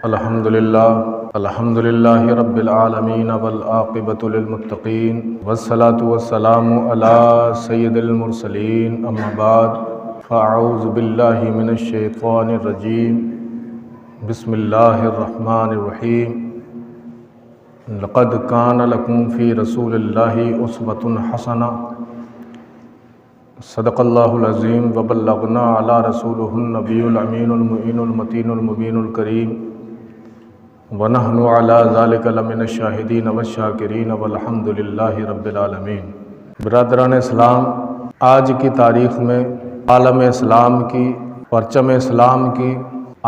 الحمدللہ رب العالمین والعاقبۃ للمتقین والصلاة والسلام علی سید المرسلین اما بعد فاعوذ باللہ من الشیطان الرجیم بسم اللہ الرحمن الرحیم لقد کان لکم فی رسول اللہ اسوۃ حسنہ صدق اللہ العظیم وبلغنا علی رسولہ النبی الامین المعین المتین المبین الکریم وَنَحْنُ عَلَىٰ ذَلِكَ لَمِنَ الشَّاهِدِينَ وَالشَّاكِرِينَ وَالْحَمْدُ لِلَّهِ رَبِّ الْعَالَمِينَ۔ برادران اسلام، آج کی تاریخ میں عالم اسلام کی، پرچم اسلام کی،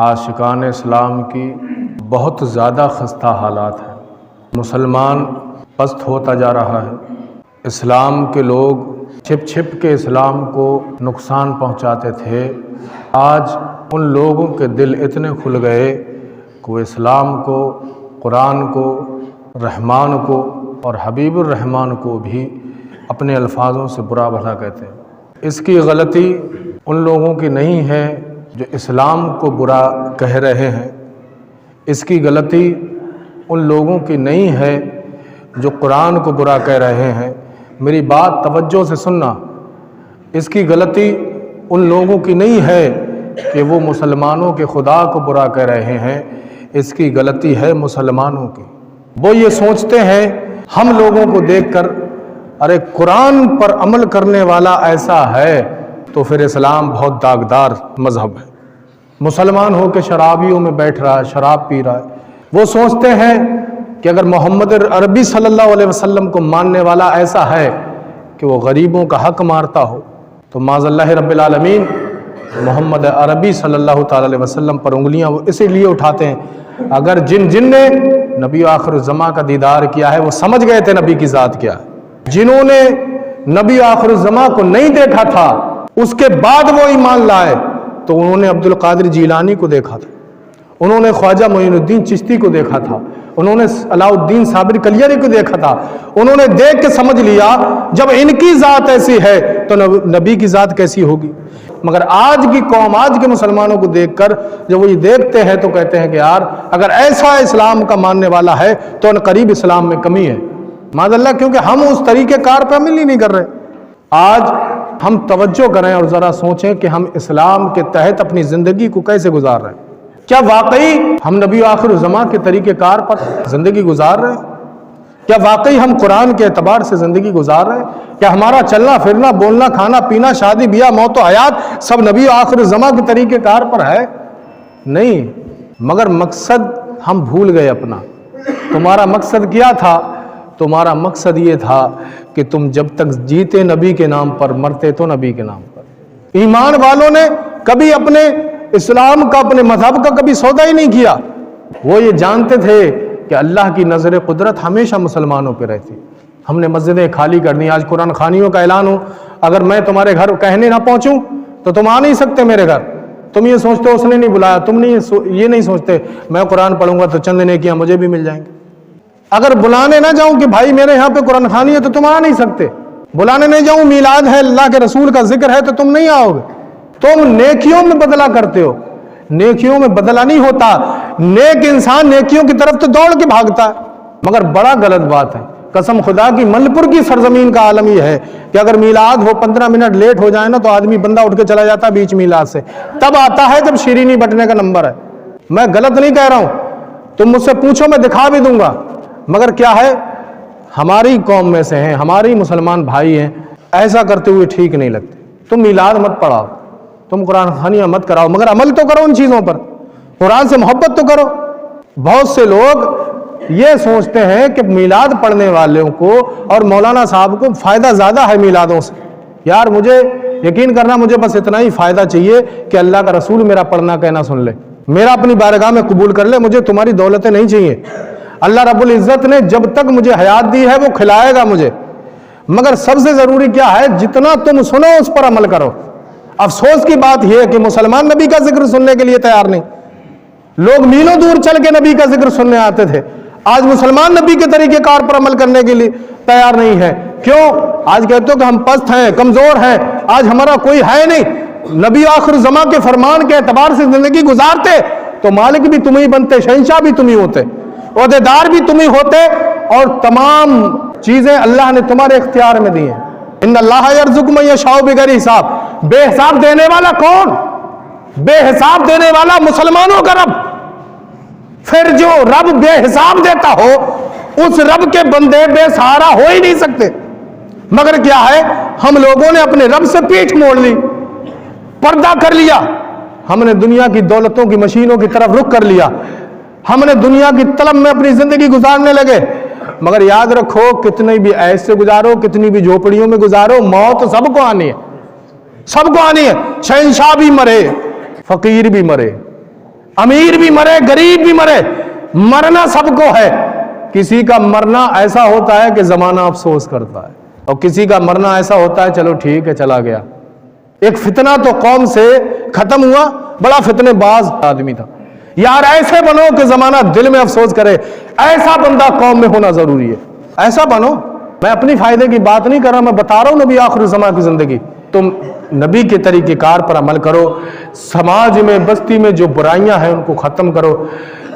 عاشقان اسلام کی بہت زیادہ خستہ حالات ہیں۔ مسلمان پست ہوتا جا رہا ہے۔ اسلام کے لوگ چھپ چھپ کے اسلام کو نقصان پہنچاتے تھے، آج ان لوگوں کے دل اتنے کھل گئے کہ وہ اسلام کو، قرآن کو، رحمان کو اور حبیب الرحمان کو بھی اپنے الفاظوں سے برا بھلا کہتے ہیں۔ اس کی غلطی ان لوگوں کی نہیں ہے جو اسلام کو برا کہہ رہے ہیں، اس کی غلطی ان لوگوں کی نہیں ہے جو قرآن کو برا کہہ رہے ہیں۔ میری بات توجہ سے سننا، اس کی غلطی ان لوگوں کی نہیں ہے کہ وہ مسلمانوں کے خدا کو برا کہہ رہے ہیں، اس کی غلطی ہے مسلمانوں کی۔ وہ یہ سوچتے ہیں ہم لوگوں کو دیکھ کر ارے قرآن پر عمل کرنے والا ایسا ہے تو پھر اسلام بہت داغدار مذہب ہے۔ مسلمان ہو کے شرابیوں میں بیٹھ رہا ہے، شراب پی رہا ہے۔ وہ سوچتے ہیں کہ اگر محمد عربی صلی اللہ علیہ وسلم کو ماننے والا ایسا ہے کہ وہ غریبوں کا حق مارتا ہو تو معاذ اللہ رب العالمین محمد عربی صلی اللہ تعالی علیہ وسلم پر انگلیاں وہ اسی لیے اٹھاتے ہیں اگر جن نے نبی آخر الزمان کا دیدار کیا ہے وہ سمجھ گئے تھے نبی کی ذات کیا ہے۔ جنہوں نے نبی آخر الزمان کو نہیں دیکھا تھا اس کے بعد وہ ایمان لائے تو انہوں نے عبد القادر جیلانی کو دیکھا تھا، انہوں نے خواجہ معین الدین چشتی کو دیکھا تھا، انہوں نے علاء الدین صابری کلیری کو دیکھا تھا۔ انہوں نے دیکھ کے سمجھ لیا جب ان کی ذات ایسی ہے تو نبی کی ذات کیسی ہوگی۔ مگر آج کی قوم، آج کے مسلمانوں کو دیکھ کر جب وہ یہ دیکھتے ہیں تو کہتے ہیں کہ یار اگر ایسا اسلام کا ماننے والا ہے تو ان قریب اسلام میں کمی ہے معاذ اللہ، کیونکہ ہم اس طریقے کار پہ عمل ہی نہیں کر رہے۔ آج ہم توجہ کریں اور ذرا سوچیں کہ ہم اسلام کے تحت اپنی زندگی کو کیسے گزار رہے ہیں۔ کیا واقعی ہم نبی آخر الزمان کے طریقے کار پر زندگی گزار رہے ہیں؟ کیا واقعی ہم قرآن کے اعتبار سے زندگی گزار رہے ہیں؟ کیا ہمارا چلنا پھرنا، بولنا، کھانا پینا، شادی بیاہ، موت و حیات سب نبی آخر الزمان کے طریقے کار پر ہے؟ نہیں، مگر مقصد ہم بھول گئے اپنا۔ تمہارا مقصد کیا تھا؟ تمہارا مقصد یہ تھا کہ تم جب تک جیتے نبی کے نام پر، مرتے تو نبی کے نام پر۔ ایمان والوں نے کبھی اپنے اسلام کا، اپنے مذہب کا کبھی سودا ہی نہیں کیا۔ وہ یہ جانتے تھے کہ اللہ کی نظر قدرت ہمیشہ مسلمانوں پہ رہتی۔ ہم نے مسجدیں خالی کر دی، آج قرآن خوانیوں کا اعلان ہو، اگر میں تمہارے گھر کہنے نہ پہنچوں تو تم آ نہیں سکتے میرے گھر۔ تم یہ سوچتے ہو اس نے نہیں بلایا، تم یہ نہیں سوچتے میں قرآن پڑھوں گا تو چند نیکیاں مجھے بھی مل جائیں گے۔ اگر بلانے نہ جاؤں کہ بھائی میرے یہاں پہ قرآن خوانی ہے تو تم آ نہیں سکتے۔ بلانے نہیں جاؤں میلاد ہے، اللہ کے رسول کا ذکر ہے تو تم نہیں آؤ گے۔ تم نیکیوں میں بدلہ کرتے ہو، نیکیوں میں بدلہ نہیں ہوتا۔ نیک انسان نیکیوں کی طرف تو دوڑ کے بھاگتا ہے، مگر بڑا غلط بات ہے۔ قسم خدا کی منی پور کی سرزمین کا عالم یہ ہے کہ اگر میلاد ہو 15 منٹ لیٹ ہو جائے نا تو آدمی بندہ اٹھ کے چلا جاتا ہے بیچ میلاد سے، تب آتا ہے جب شیرینی بٹنے کا نمبر ہے۔ میں غلط نہیں کہہ رہا ہوں، تم مجھ سے پوچھو میں دکھا بھی دوں گا، مگر کیا ہے ہماری قوم میں سے ہیں، ہماری مسلمان بھائی ہیں، ایسا کرتے ہوئے ٹھیک نہیں لگتے۔ تم میلاد مت پڑھاؤ، تم قرآن خوانیاں مت کراؤ، مگر عمل تو کرو ان چیزوں پر، قرآن سے محبت تو کرو۔ بہت سے لوگ یہ سوچتے ہیں کہ میلاد پڑھنے والوں کو اور مولانا صاحب کو فائدہ زیادہ ہے میلادوں سے۔ یار مجھے یقین کرنا، مجھے بس اتنا ہی فائدہ چاہیے کہ اللہ کا رسول میرا پڑھنا کہنا سن لے، میرا اپنی بارگاہ میں قبول کر لے، مجھے تمہاری دولتیں نہیں چاہیے۔ اللہ رب العزت نے جب تک مجھے حیات دی ہے وہ کھلائے گا مجھے، مگر سب سے ضروری کیا ہے؟ جتنا تم سنو اس پر عمل کرو۔ افسوس کی بات یہ ہے کہ مسلمان نبی کا ذکر سننے کے لیے تیار نہیں۔ لوگ میلوں دور چل کے نبی کا ذکر سننے آتے تھے، آج مسلمان نبی کے طریقے کار پر عمل کرنے کے لیے تیار نہیں ہے۔ کیوں؟ آج کہتے ہو کہ ہم پست ہیں، کمزور ہیں، آج ہمارا کوئی ہے نہیں۔ نبی آخر زمان کے فرمان کے اعتبار سے زندگی گزارتے تو مالک بھی تم ہی بنتے, شہنشاہ بھی تم ہی ہوتے, عہدیدار بھی تم ہی ہوتے, اور تمام چیزیں اللہ نے تمہارے اختیار میں دی ہیں. ان اللہ یرزق من یشاء بغیر حساب. بے حساب دینے والا کون؟ بے حساب دینے والا مسلمانوں کا رب. پھر جو رب بے حساب دیتا ہو اس رب کے بندے بے سہارا ہو ہی نہیں سکتے. مگر کیا ہے, ہم لوگوں نے اپنے رب سے پیٹھ موڑ لی, پردہ کر لیا, ہم نے دنیا کی دولتوں کی مشینوں کی طرف رخ کر لیا, ہم نے دنیا کی طلب میں اپنی زندگی گزارنے لگے. مگر یاد رکھو, کتنے بھی ایسے گزارو, کتنی بھی جھوپڑیوں میں گزارو, موت سب کو آنی ہے, سب کو آنی ہے. شہنشاہ بھی مرے, فقیر بھی مرے, امیر بھی مرے, غریب بھی مرے, مرنا سب کو ہے. کسی کا مرنا ایسا ہوتا ہے کہ زمانہ افسوس کرتا ہے, اور کسی کا مرنا ایسا ہوتا ہے چلو ٹھیک ہے چلا گیا. ایک فتنہ تو قوم سے ختم ہوا, بڑا فتنے باز آدمی تھا. یار ایسے بنو کہ زمانہ دل میں افسوس کرے, ایسا بندہ قوم میں ہونا ضروری ہے. ایسا بنو. میں اپنی فائدے کی بات نہیں کر رہا, میں بتا رہا ہوں نبی آخر زمان کی زندگی. تم نبی کے طریقہ کار پر عمل کرو, سماج میں بستی میں جو برائیاں ہیں ان کو ختم کرو,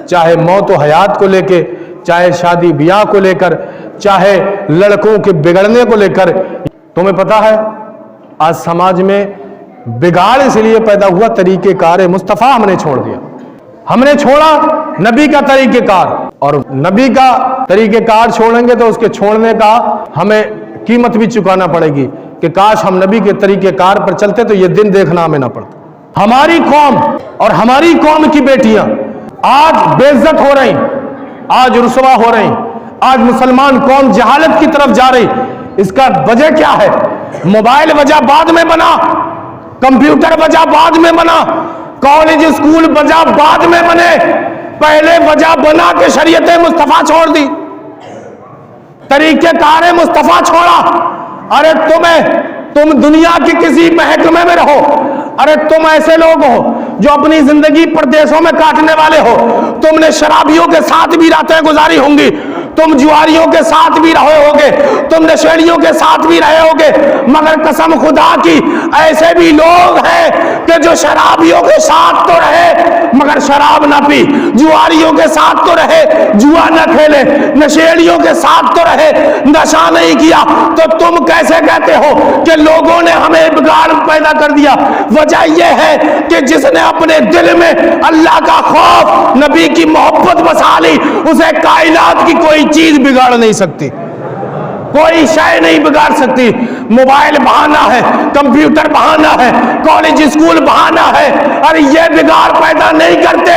چاہے موت و حیات کو لے کے, چاہے شادی بیاہ کو لے کر, چاہے لڑکوں کے بگڑنے کو لے کر. تمہیں پتا ہے آج سماج میں بگاڑ اس لیے پیدا ہوا, طریقہ کار مصطفیٰ ہم نے چھوڑ دیا. ہم نے چھوڑا نبی کا طریقہ کار, اور نبی کا طریقہ کار چھوڑیں گے تو اس کے چھوڑنے کا ہمیں قیمت بھی چکانا پڑے گی کہ کاش ہم نبی کے طریقہ کار پر چلتے تو یہ دن دیکھنا ہمیں نہ پڑتا. ہماری قوم اور ہماری قوم کی بیٹیاں آج بے عزت ہو رہی, آج رسوا ہو رہی, آج مسلمان قوم جہالت کی طرف جا رہی. اس کا وجہ کیا ہے؟ موبائل وجہ بعد میں بنا, کمپیوٹر وجہ بعد میں بنا, کالج اسکول وجہ بعد میں بنے, پہلے وجہ بنا کہ شریعت مصطفیٰ چھوڑ دی, طریقہ کار مصطفیٰ چھوڑا. ارے تم دنیا کے کسی محکمے میں رہو, ارے تم ایسے لوگ ہو جو اپنی زندگی پردیسوں میں کاٹنے والے ہو, تم نے شرابیوں کے ساتھ بھی راتیں گزاری ہوں گی, تم جواریوں کے ساتھ بھی رہے ہوگے, تم نشیڑیوں کے ساتھ بھی رہے ہوگے, مگر قسم خدا کی ایسے بھی لوگ ہیں کہ جو شرابیوں کے ساتھ تو رہے مگر شراب نہ پی, جواریوں کے ساتھ تو رہے جوا نہ کھیلے, نشیڑیوں کے ساتھ تو رہے نشہ نہیں کیا. تو تم کیسے کہتے ہو کہ لوگوں نے ہمیں بگاڑ پیدا کر دیا؟ وجہ یہ ہے کہ جس نے اپنے دل میں اللہ کا خوف, نبی کی محبت بسا لی, اسے کائنات کی کوئی چیز بگاڑ نہیں سکتی, کوئی شے نہیں بگاڑ سکتی. موبائل بہانہ ہے, کمپیوٹر بہانہ ہے, کالج اسکول بہانہ ہے, اور یہ بگاڑ پیدا نہیں کرتے,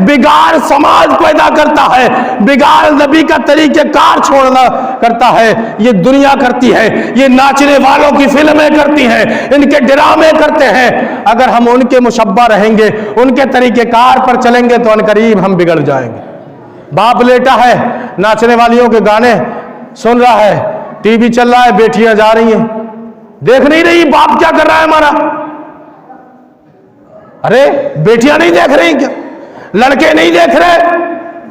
بگاڑ سماج پیدا کرتا ہے, بگاڑ نبی کا طریقہ کار چھوڑنا کرتا ہے. یہ دنیا کرتی ہے, یہ ناچنے والوں کی فلمیں کرتی ہیں, ان کے ڈرامے کرتے ہیں. اگر ہم ان کے مشبہ رہیں گے, ان کے طریقہ کار پر چلیں گے تو عنقریب ہم بگڑ جائیں گے. باپ لیٹا ہے, ناچنے والیوں کے گانے سن رہا ہے, ٹی وی چل رہا ہے, بیٹیاں جا رہی ہیں, دیکھ نہیں رہی باپ کیا کر رہا ہے ہمارا. ارے بیٹیاں نہیں دیکھ رہی کیا؟ لڑکے نہیں دیکھ رہے؟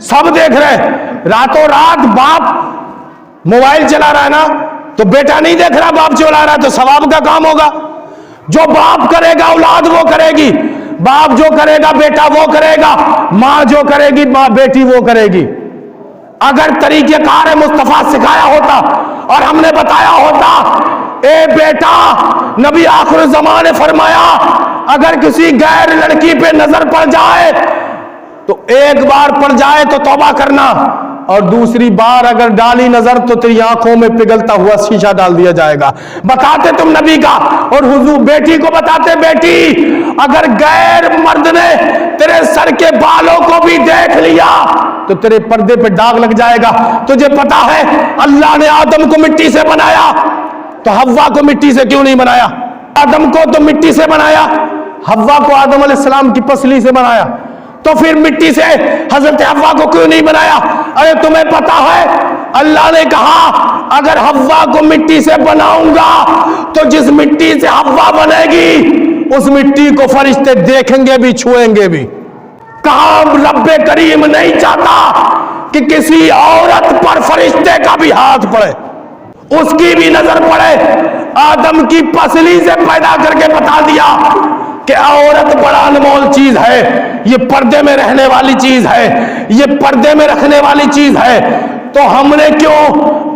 سب دیکھ رہے. راتوں رات باپ موبائل چلا رہا ہے نا, تو بیٹا نہیں دیکھ رہا, باپ چلا رہا ہے, تو ثواب کا کام ہوگا. جو باپ کرے گا اولاد وہ کرے گی, باپ جو کرے گا بیٹا وہ کرے گا, ماں جو کرے گی ماں بیٹی وہ کرے گی. اگر طریقہ کار مصطفیٰ سکھایا ہوتا اور ہم نے بتایا ہوتا, اے بیٹا نبی آخر زمان نے فرمایا اگر کسی غیر لڑکی پہ نظر پڑ جائے تو ایک بار پڑ جائے تو توبہ کرنا, اور دوسری بار اگر ڈالی نظر تو تیری آنکھوں میں پگھلتا ہوا شیشہ ڈال دیا جائے گا. بتاتے تم نبی کا, اور حضور بیٹی کو بتاتے, بیٹی اگر غیر مرد نے تیرے سر کے بالوں کو بھی دیکھ لیا تو تیرے پردے پہ داغ لگ جائے گا. تجھے پتا ہے اللہ نے آدم کو مٹی سے بنایا, تو حوا کو مٹی سے کیوں نہیں بنایا؟ آدم کو تو مٹی سے بنایا, حوا کو آدم علیہ السلام کی پسلی سے بنایا, تو پھر مٹی سے حضرت حوا کو کیوں نہیں بنایا؟ ارے تمہیں پتا ہے اللہ نے کہا اگر حوا کو مٹی سے بناؤں گا تو جس مٹی سے حوا بنے گی اس مٹی کو فرشتے دیکھیں گے بھی, چھوئیں گے بھی. کہاں رب کریم نہیں چاہتا کہ کسی عورت پر فرشتے کا بھی ہاتھ پڑے, اس کی بھی نظر پڑے. آدم کی پسلی سے پیدا کر کے بتا دیا کہ عورت بڑا انمول چیز ہے, یہ پردے میں رہنے والی چیز ہے، یہ پردے میں رکھنے والی چیز ہے، تو ہم نے کیوں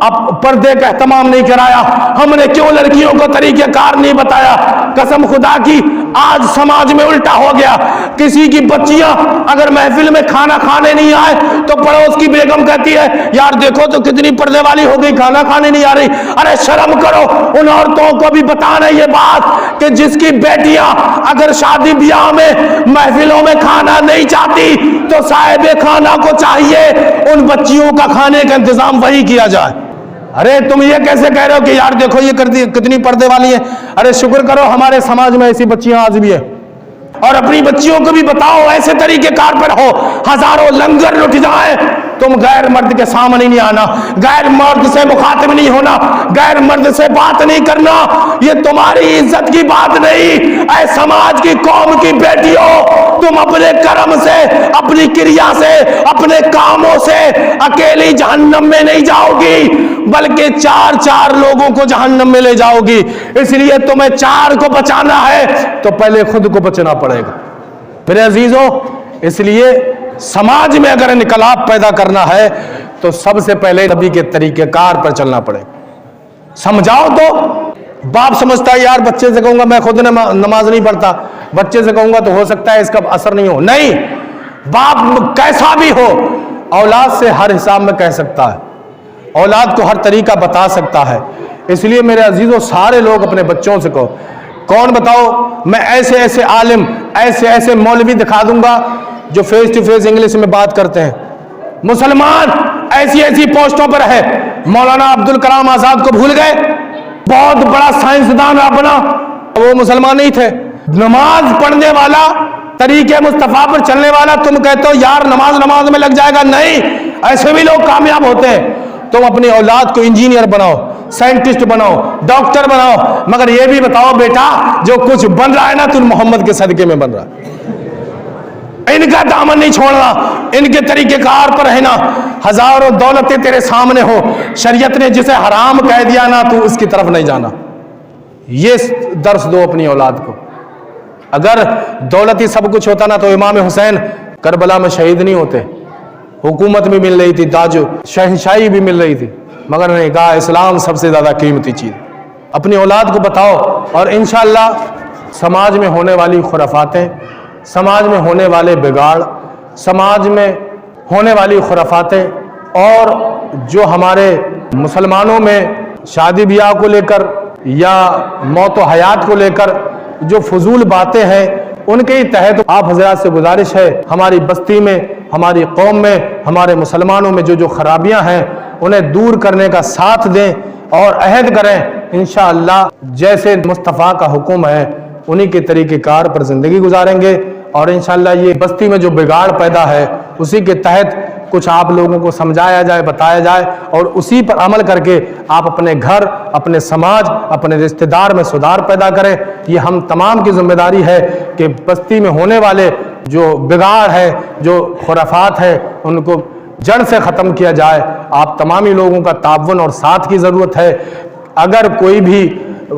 اب پردے کا اہتمام نہیں کرایا؟ ہم نے کیوں لڑکیوں کو طریقہ کار نہیں بتایا؟ قسم خدا کی آج سماج میں الٹا ہو گیا، کسی کی بچیاں اگر محفل میں کھانا کھانے نہیں آئے تو پڑوس کی بیگم کہتی ہے یار دیکھو تو کتنی پردے والی ہو گئی، کھانا کھانے نہیں آ رہی۔ ارے شرم کرو، ان عورتوں کو بھی بتانا یہ بات کہ جس کی بیٹیاں اگر شادی بیاہ میں محفلوں میں کھانا نہیں چاہتی تو صاحب کھانا کو چاہیے ان بچیوں کا کھانے کا انتظام وہی کیا جائے۔ ارے تم یہ کیسے کہہ رہے ہو کہ یار دیکھو یہ کتنی پردے والی ہے؟ ارے شکر کرو ہمارے سماج میں ایسی بچیاں آج بھی ہیں، اور اپنی بچیوں کو بھی بتاؤ ایسے طریقے کار پر ہو، ہزاروں لنگر لٹ جائیں تم غیر مرد کے سامنے نہیں آنا، غیر مرد سے مخاطب نہیں ہونا، غیر مرد سے بات نہیں کرنا، یہ تمہاری عزت کی بات نہیں۔ اے سماج کی قوم کی بیٹیوں، تم اپنے کرم سے، اپنی کریا سے، اپنے کاموں سے اکیلی جہنم میں نہیں جاؤ گی بلکہ چار لوگوں کو جہنم میں لے جاؤ گی۔ اس لیے تمہیں چار کو بچانا ہے تو پہلے خود کو بچنا پڑے گا میرے عزیزوں۔ اس لیے سماج میں اگر انقلاب پیدا کرنا ہے تو سب سے پہلے نبی کے طریقہ کار پر چلنا پڑے گا۔ سمجھاؤ تو باپ سمجھتا ہے یار بچے سے کہوں گا میں خود نماز نہیں پڑھتا، بچے سے کہوں گا تو ہو سکتا ہے اس کا اثر نہیں ہو۔ نہیں، باپ کیسا بھی ہو اولاد سے ہر حساب میں کہہ سکتا ہے، اولاد کو ہر طریقہ بتا سکتا ہے۔ اس لیے میرے عزیزوں سارے لوگ اپنے بچوں سے کہو، کون بتاؤ میں ایسے ایسے عالم، ایسے ایسے مولوی دکھا دوں گا جو فیس ٹو فیس انگلش میں بات کرتے ہیں، مسلمان ایسی ایسی پوسٹوں پر ہے۔ مولانا عبدالکلام آزاد کو بھول گئے؟ بہت بڑا سائنسدان بنا، وہ مسلمان نہیں تھے۔ نماز پڑھنے والا، طریقے مصطفیٰ پر چلنے والا، تم کہتے ہو یار نماز میں لگ جائے گا۔ نہیں، ایسے بھی لوگ کامیاب ہوتے ہیں۔ تم اپنی اولاد کو انجینئر بناؤ، سائنٹسٹ بناؤ، ڈاکٹر بناؤ، مگر یہ بھی بتاؤ بیٹا جو کچھ بن رہا ہے نا تم محمد کے صدقے میں بن رہا ہے۔ ان کا دامن نہیں چھوڑنا، ان کے طریقہ کار پر رہنا۔ ہزاروں دولتیں تیرے سامنے ہو، شریعت نے جسے حرام کہہ دیا نا تو اس کی طرف نہیں جانا۔ یہ درس دو اپنی اولاد کو۔ اگر دولت ہی سب کچھ ہوتا نا تو امام حسین کربلا میں شہید نہیں ہوتے، حکومت بھی مل رہی تھی، تاج شہنشاہی بھی مل رہی تھی، مگر نے کہا اسلام سب سے زیادہ قیمتی چیز۔ اپنی اولاد کو بتاؤ، اور انشاءاللہ سماج میں ہونے والی خرافاتیں، سماج میں ہونے والے بگاڑ، سماج میں ہونے والی خرافاتیں، اور جو ہمارے مسلمانوں میں شادی بیاہ کو لے کر یا موت و حیات کو لے کر جو فضول باتیں ہیں، ان کے تحت آپ حضرات سے گزارش ہے ہماری بستی میں، ہماری قوم میں، ہمارے مسلمانوں میں جو خرابیاں ہیں انہیں دور کرنے کا ساتھ دیں اور عہد کریں انشاءاللہ جیسے مصطفیٰ کا حکم ہے انہی کے طریقہ کار پر زندگی گزاریں گے، اور انشاءاللہ یہ بستی میں جو بگاڑ پیدا ہے اسی کے تحت کچھ آپ لوگوں کو سمجھایا جائے، بتایا جائے، اور اسی پر عمل کر کے آپ اپنے گھر، اپنے سماج، اپنے رشتہ دار میں سدھار پیدا کریں۔ یہ ہم تمام کی ذمہ داری ہے کہ بستی میں ہونے والے جو بگاڑ ہے، جو خرافات ہے، ان کو جڑ سے ختم کیا جائے۔ آپ تمامی لوگوں کا تعاون اور ساتھ کی ضرورت ہے۔ اگر کوئی بھی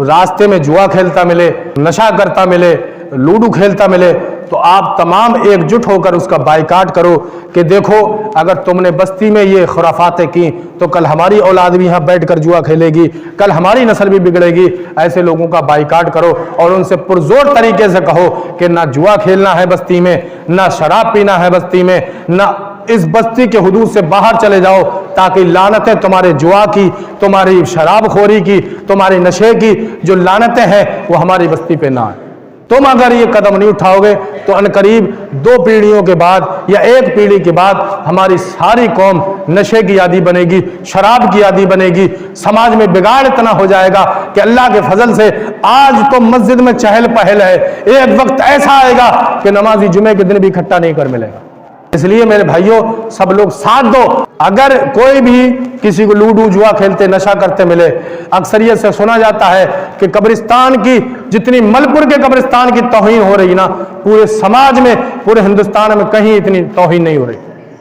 راستے میں جوا کھیلتا ملے، نشہ کرتا ملے، لوڈو کھیلتا ملے تو آپ تمام ایک جٹ ہو کر اس کا بائیکاٹ کرو کہ دیکھو اگر تم نے بستی میں یہ خرافاتیں کی تو کل ہماری اولاد بھی یہاں بیٹھ کر جوا کھیلے گی، کل ہماری نسل بھی بگڑے گی۔ ایسے لوگوں کا بائیکاٹ کرو اور ان سے پرزور طریقے سے کہو کہ نہ جوا کھیلنا ہے بستی میں، نہ شراب پینا ہے بستی میں، نہ اس بستی کے حدود سے باہر چلے جاؤ تاکہ لعنتیں تمہارے جوا کی، تمہاری شراب خوری کی، تمہاری نشے کی جو لعنتیں ہیں وہ ہماری بستی پہ نہ آئیں۔ تم اگر یہ قدم نہیں اٹھاؤ گے تو عنقریب 2 پیڑھیوں کے بعد یا 1 پیڑھی کے بعد ہماری ساری قوم نشے کی عادی بنے گی، شراب کی عادی بنے گی، سماج میں بگاڑ اتنا ہو جائے گا کہ اللہ کے فضل سے آج تو مسجد میں چہل پہل ہے، ایک وقت ایسا آئے گا کہ نمازی جمعے کے دن بھی اکٹھا نہیں کر ملے گا۔ اس لیے میرے بھائیوں سب لوگ ساتھ دو۔ اگر کوئی بھی کسی کو لوڈو جوا کھیلتے نشہ کرتے ملے، اکثریت سے سنا جاتا ہے کہ قبرستان کی جتنی ملپور کے قبرستان کی توہین ہو رہی نا، پورے سماج میں، پورے ہندوستان میں کہیں اتنی توہین نہیں ہو رہی۔